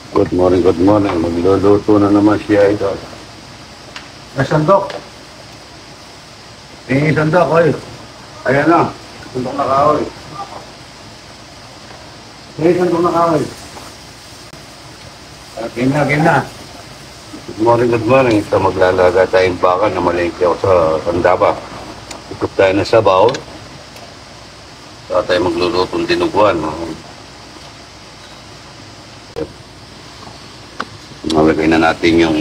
Good morning, good morning. Magluluto na naman siya ito. May sandok. May sandok, oy. Ayan na. Sandok na kahoy. May sandok na kahoy. Game na. Good morning, good morning. Ito maglalaga tayong baka na malengke ako sa Sandaba. Ikot tayo na sabaw. Saka tayo maglulutong dinuguan. Malagay na natin yung...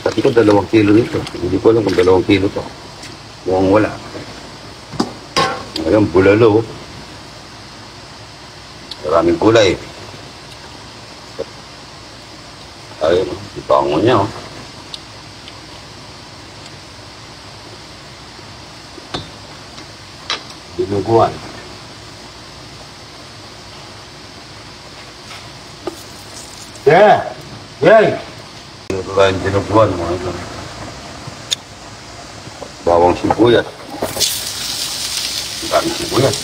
Sabi ko 2 kilo nito. Hindi ko alam kung 2 kilo to. Mukhang wala. Ngayon, bulalo. Maraming gulay. Ayun, ipango niya. Oh. Dinuguan. Yeah! Yay! Ito tayong dinuguan. Bawang sibuyas. Ang daming sibuyas.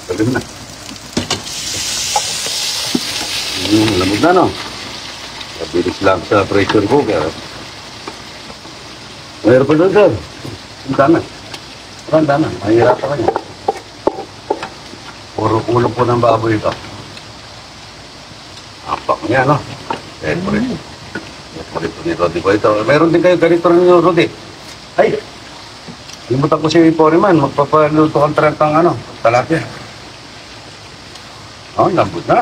Salim na. Lamog na, no? Mabilis lang sa pressure cooker. Mayroon pa doon, sir. Ang dami. Ang dami. Mahirap pa kanya. Puro ulo po ng baboy ito. Apak niya, no? Favorite ni Rodi ko ito. Meron din kayo ganito rin yung Rodi. Ay! Limutan ko si Foreman. Magpapaluto kang 30 talapia. Oh, lambot na.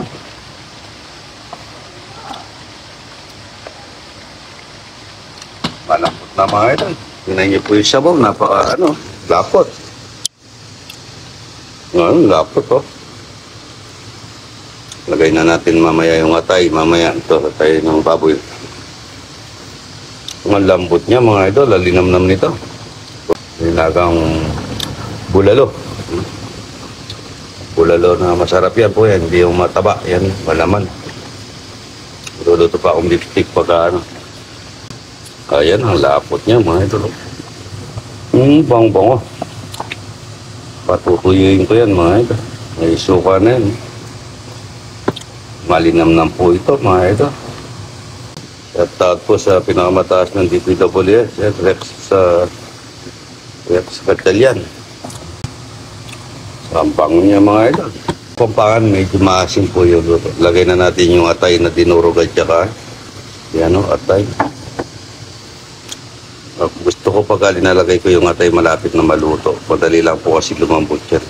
Malambot na mga ito. Tingnan niyo po yung sabaw. Napaka, lapot. Ngayon, lapot, oh. Lagay na natin mamaya yung atay. Mamaya, ito, atay ng baboy. Ang lambot niya, mga idol. Lalinamnam nito. Nilagang bulalo. Bulalo na masarap yan po yan. Hindi yung mataba. Yan, malaman. Luluto pa akong lipstick pagka Ayan, ang lapot niya, mga idol. Bang-bango. Patutuyuin ko yan, mga idol. May suka na yan. Malinamnam po ito, mga idol. At tawag po sa pinakamataas ng DPWS, Rex Battalion. Ang bango niya, mga idol. Pampangan, medyo maasim po yung luto. Lagay na natin yung atay na dinurog at saka yan, atay. Gusto ko pagka linalagay ko yung atay malapit na maluto. Madali lang po kasi lumambot yan.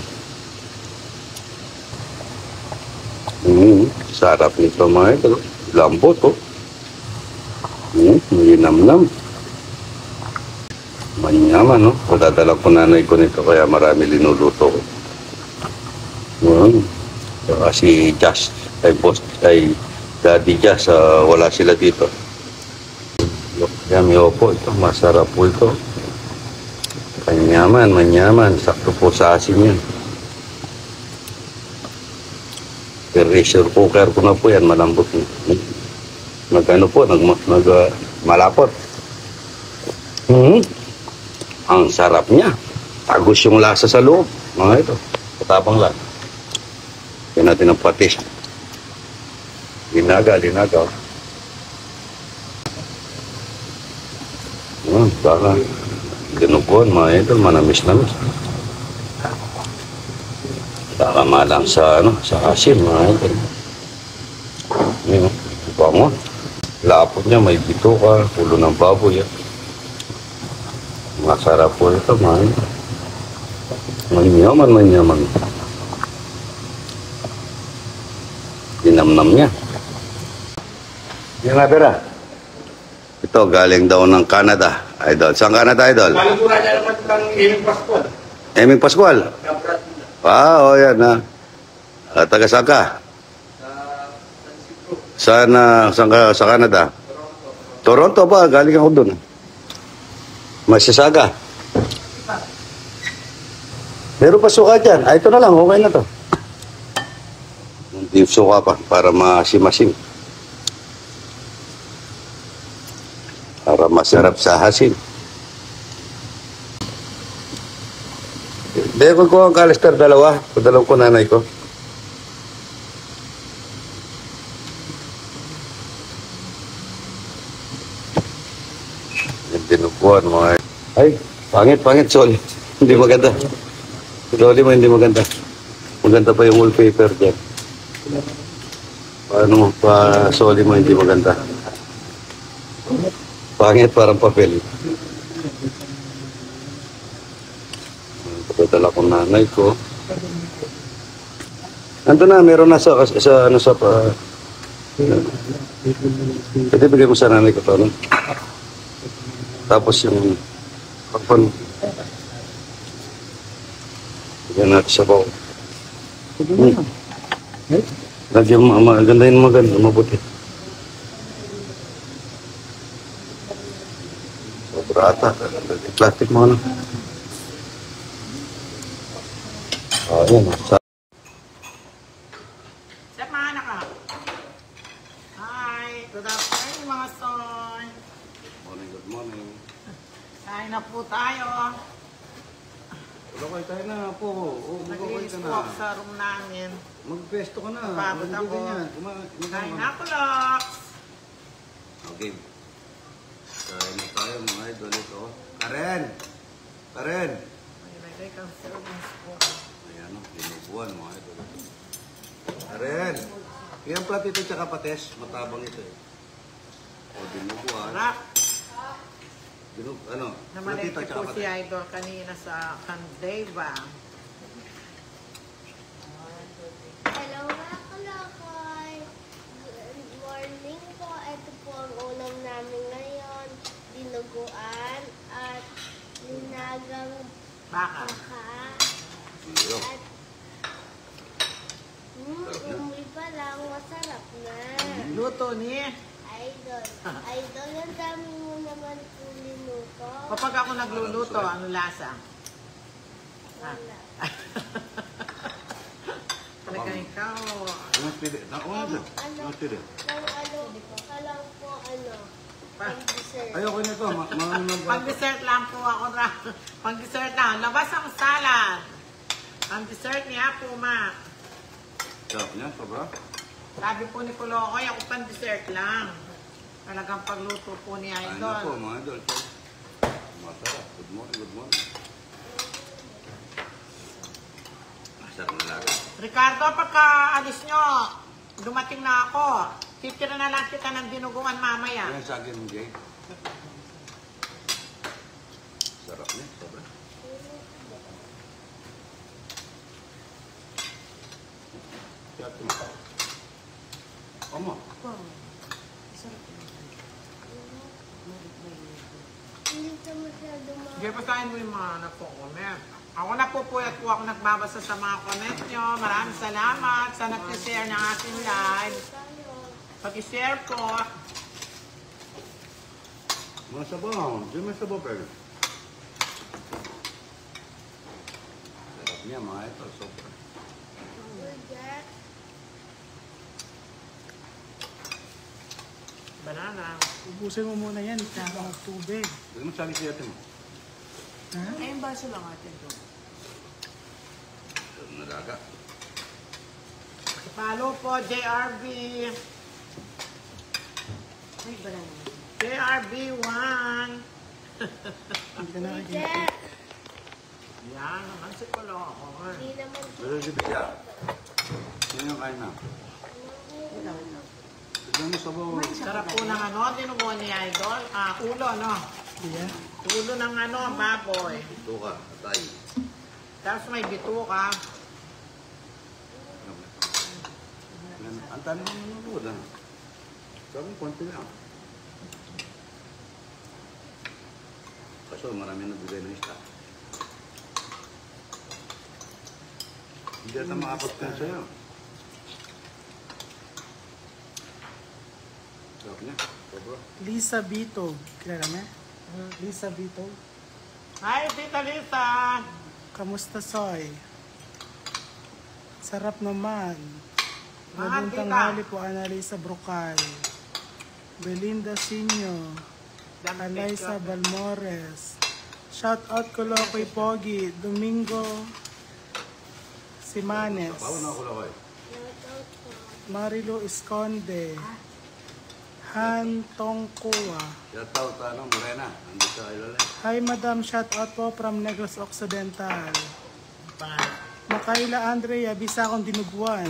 Sarap nito, mga ito. Lambot, oh. Malinamnam. Manyaman, oh. Padadala ko nanay ko nito kaya marami linuluto ko. Si Josh, ay Daddy Josh, wala sila dito. Yummy po ito, masarap po ito. Manyaman, sakto po sa asin yan. Pressure cooker ko na po yan, malambot. Malapot. Ang sarap niya. Tagos yung lasa sa loob. Mga ito, katapang lang. Yan natin ang patis. Linaga. Baka dinuguan, mga idol, manamis-namis. Baka malang sa asin, mga idol. Bango. Lapot niya, may bituka, ulo ng baboy. Masarap po ito, mga idol. Manyaman. Dinamnam niya. Yung nga, pera. Ito, galing daw ng Canada, idol. Saan Canada, idol? Malugura niya naman ng Eming Pascual. Eming Pascual? Yan na. Taga saan ka? Saan ka sa Canada? Toronto ba? Galing ako doon. Masisaga. Meron pa suka dyan. Ito na lang, okay na to. Hindi suka pa, para masim-masim. Para masarap sa hasin. Beko ko ang kalister dalawa. Padalaw ko nanay ko. Yung dinuguan mga... Ay, pangit, Sol. Hindi maganda. Loli mo, hindi maganda. Maganda pa yung wallpaper dyan. Paano mo, Soli mo, hindi maganda. Pangit, parang papel. Padala ko nanay ko. Ando na, meron na sa ano sa pa. Pwede bigay mo sa nanay ko to, no? Tapos yung kapon. Bigyan natin sa baw. Lagyan mo, maganda yun, maganda, mabuti. Sobra ata. Plastic mo, ano? Ayan, Semana ka. Hi, good afternoon mga son. good morning. Kain na po tayo. Tulokay tayo na po. Naglilis po ako sa room namin. Magpesto ka na. Napagod Hindi ako. ganyan. Kain na ako, Lox. Okay. Kain na tayo mga idol ito. Karen! Karen! May ilagay kang servings po. Ayan o, dinuguan mga idol. Karen! Ilang plat ito tsaka pates? Matabang ito eh. O dinuguan. Sarap. Ano? Plat Namalengke ito tsaka po si pates. Idol kanina sa Candeva. Hello mga kalokoy! Good morning po. Ito po ang ulam namin ngayon. Dinuguan at linagang Baka. baka. Zero. At umuwi pa lang. Masarap na. Luto ni. Idol. Idol, ang dami mo naman po linuto. Kapag ako nagluluto, ano lasa? Wala. Talaga ikaw. Ano pili? Ano dyan? Ano pili? Kalang po pang-dessert. Ayoko nito. Pang-dessert lang po ako na. Pang-dessert lang. Labas ang salad. Pang-dessert ni Apo, ma. Sarap niya, sobra. Sabi po ni Kulokoy, ako pang-dessert lang. Talagang pagluto po ni Kain na po Idol. mga idol. Masarap. Good morning, good morning. Masarap na laga. Ricardo, pagka alis nyo, dumating na ako. Titira na lang kita ng dinuguan mamaya. Ayan sa akin mo, Jay. Sarap niya, sobra. Sarap niya. Oma. Hindi ka masyado Sige, pasahin mo yung mga nagpo-comment. Ako na po po ako nagbabasa sa mga comment nyo. Maraming salamat sa nag-share ng aking live. Pag-share ko. Mga sabaw. Diyan may sabaw, pero. Sarap niya, mga ito. Sobra. Jack. Banana. Ubusin mo muna yan, kaya tubig. Hindi mo sabi siya mo. Ayun baso lang atin to. Sarap na laga. Follow po, JRB. JRB1. Hindi ka nakikita. Jack. Yan naman si Kulokoy. Hindi naman po. Pero si Bia. Sino yung kain na? Tignan mo sabaw. Sarap po ng ano, dinuguan ni Idol. Ulo, no? Yeah. Ulo ng ano, baboy. Ito ka, atay. Tapos may bituka. Ang tanong mo nanonood, ano? Sabi, konti lang. Kaso marami nagbigay ng isda. Hindi ata makapagpun sa'yo. Sarap niya, sobra. Lisa Vito. Kilala niya? Lisa Vito. Hi, Tita Lisa! Kamusta, Soy? Sarap naman. Mga Magandang tita. tanghali po, Annalisa Brocal. Belinda Sinyo. Alaysa Balmores. Shout out ko Lokoy Pogi. Domingo Simanes. Bawa na ako lang kayo. Shoutout po. Marilu Esconde. Han Tongkua. Shout out, Morena. Nandito sa ilalim. Hi Madam, shout out po from Negros Occidental. Pangalan. Makaila Andrea, bisa akong dinuguan.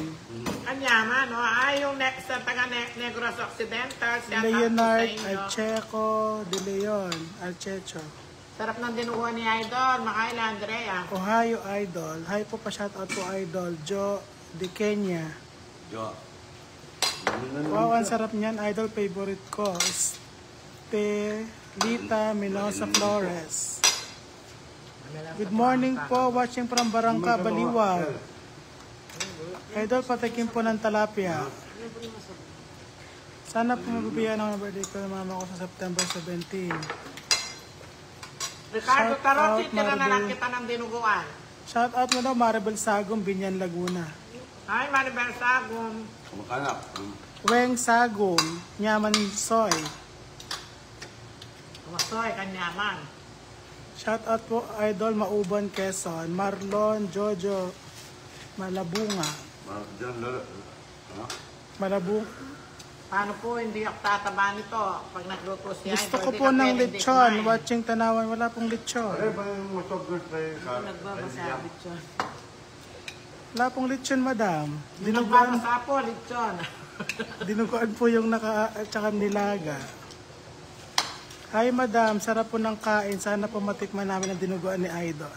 Anyaman, no? Ay, yung next sa taga Negros Occidental. Shout out po sa Leonard inyo. Alcheco de Leon. Alchecho. Sarap ng dinuguan ni Idol. Makaila, Andrea. Ohio Idol. Hi po pa shout out po Idol. Joe de Kenya. Jo. Wow, ang sarap niyan. Idol favorite ko. Estelita Minosa Flores. Good morning po. Watching from Barangka, Baliwag. Idol, patikim po ng talapia. Sana po mabibigyan ng birthday ko ng mama ko sa September 17. Ricardo Shout Tarotti, out, tira na lang Maribel. kita ng dinuguan. Shout out mo daw Maribel Sagong, Binyan, Laguna. Ay, Maribel Sagum. Kumakanak. Weng Sagong, Nyaman Soy. Masoy, kanyaman. Shout out po Idol Mauban, Quezon. Marlon, Jojo, Malabunga. Diyan, lalo. Malabunga. Paano po hindi ako tataba nito pag nagluto si Gusto Idol? ko Di po ka ng pwede hindi lechon. kumain. Watching Tanawan, wala pong lechon. ba yung masogod sa'yo? Nagbabasabit siya. Wala pong lechon, madam. Dinuguan, Nagbabasa po, lechon. dinuguan po yung naka at saka nilaga. Hi, madam. Sarap po ng kain. Sana po matikman namin ang dinuguan ni Idol.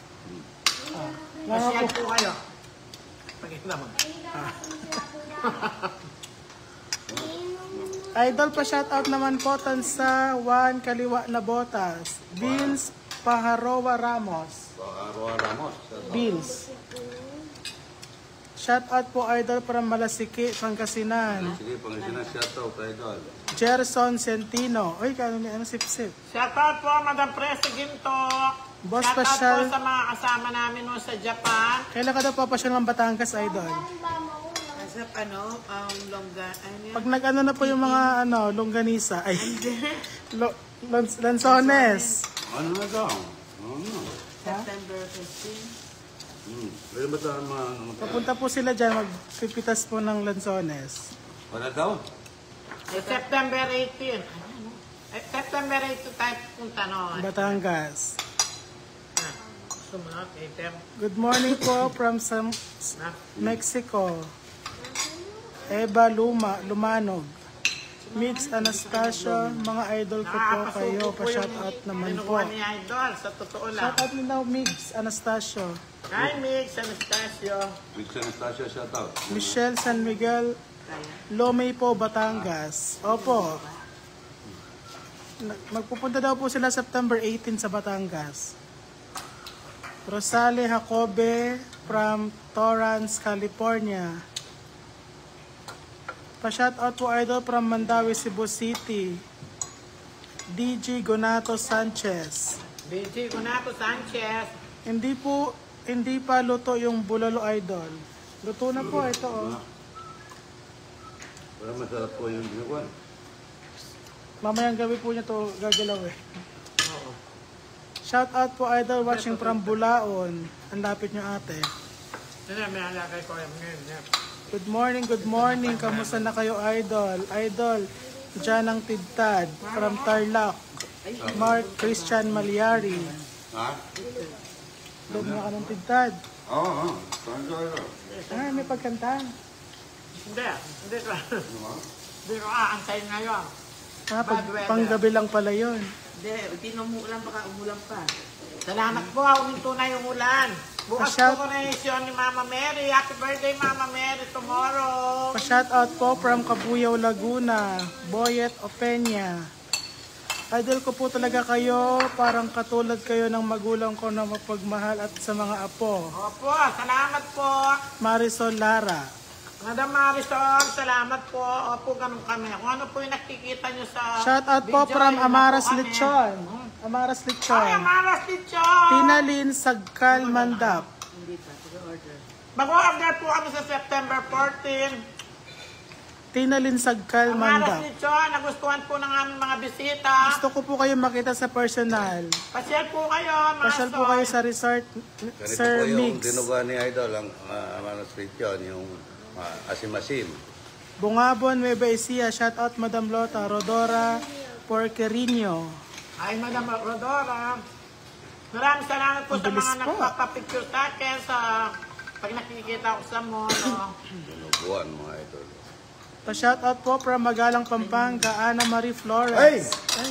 Masyal po kayo. Pagkita mo. Idol pa shoutout naman po sa Juan Kaliwa na Botas. Bills Paharowa Ramos. Araw Ramos. Bills. Shoutout po Idol from Malasiki, Pangasinan. Sige, Pangasinan, shout out, Idol. Gerson Centino. Uy, kano ni ano sip-sip. Shoutout po, Madam Presi Ginto. Boss Shoutout Pasyal. po sa mga kasama namin no sa Japan. Kailan ka daw papasyal ng Batangas, Idol? Sa longga, Pag nag-ano na po yung mga longganisa. Ay, lansones. Ano na daw? September 15. Pwede ba tayo Papunta po sila dyan, magpipitas po ng lansones. Wala daw? September 18. September 18 tayo punta no. Batangas. Gusto mo na, Peter? Good morning po from Mexico. Eva Lumanog. Mix Anastasio, mga idol ko po kayo. Pa-shoutout naman po. Dinuguan ni Idol, sa totoo lang. Shoutout nila Mix Anastasio. Hi, Mix Anastasio. Big Anastasia, shout out. Michelle San Miguel, Lomay po, Batangas. Opo. Magpupunta daw po sila September 18 sa Batangas. Rosale Jacobe from Torrance, California. Pa-shoutout po idol from Mandawi, Cebu City. DJ Gonato Sanchez. BG Gunato Sanchez. Hindi pa luto yung bulalo idol. Luto na po ito oh. Wala masarap po yung dinuguan. Mamayang gabi po niya to gagalaw eh. Shoutout po idol watching from Bulaon. Ang lapit niyo ate. Ano may alagay ko yung ngayon. Good morning. Kamusta na kayo, Idol? Idol, dyan ang tidtad from Tarlac. Mark Christian Malyari. Ha? Doon nga ka ng tidtad. Oo. Saan ka ito? Ah, may pagkanta. Hindi ko aantayin ngayon. Ah, panggabi lang pala yun. Hindi, tinumulan baka umulan pa. Salamat po, uminto na yung ulan. Bukas Pa-shout- po koneksyon ni Mama Mary. Happy birthday, Mama Mary, tomorrow. Pa-shoutout po from Cabuyao, Laguna. Boyet Opeña. Idol ko po talaga kayo. Parang katulad kayo ng magulang ko na mapagmahal at sa mga apo. Opo, salamat po. Marisol Lara. Madam Marisol, salamat po. Opo, ganun kami. Kung ano po yung nakikita nyo sa Shoutout po video, from yun Amaras po kami. Lechon. Amaras Ay, Lechon. Amaras Lechon! Tinalin Sagkal Mandap. Hindi pa, taga-order. Mag-order po kami sa September 14. Tinalin Sagkal, Ang aras Manda. ni Chon, nagustuhan po ng aming mga bisita. Gusto ko po kayo makita sa personal. Pasyal po kayo, mga Pasyal po Soy. kayo sa resort, Ganito Sir po yung Mix. dinuguan ni Idol, ang street yun, yung asim-asim. Bungabon, Nueva Ecija, shout out Madam Lota, Rodora, Porquerino. Ay, Madam Rodora. Maraming salamat po sa Ang bilis mga po. nagpapapicture sa akin sa pag nakikita ko sa mall. No? Dinuguan, mga Idol. Pa-shout out po from Magalang, Pampanga, Ana Marie Flores. Ay! Ay,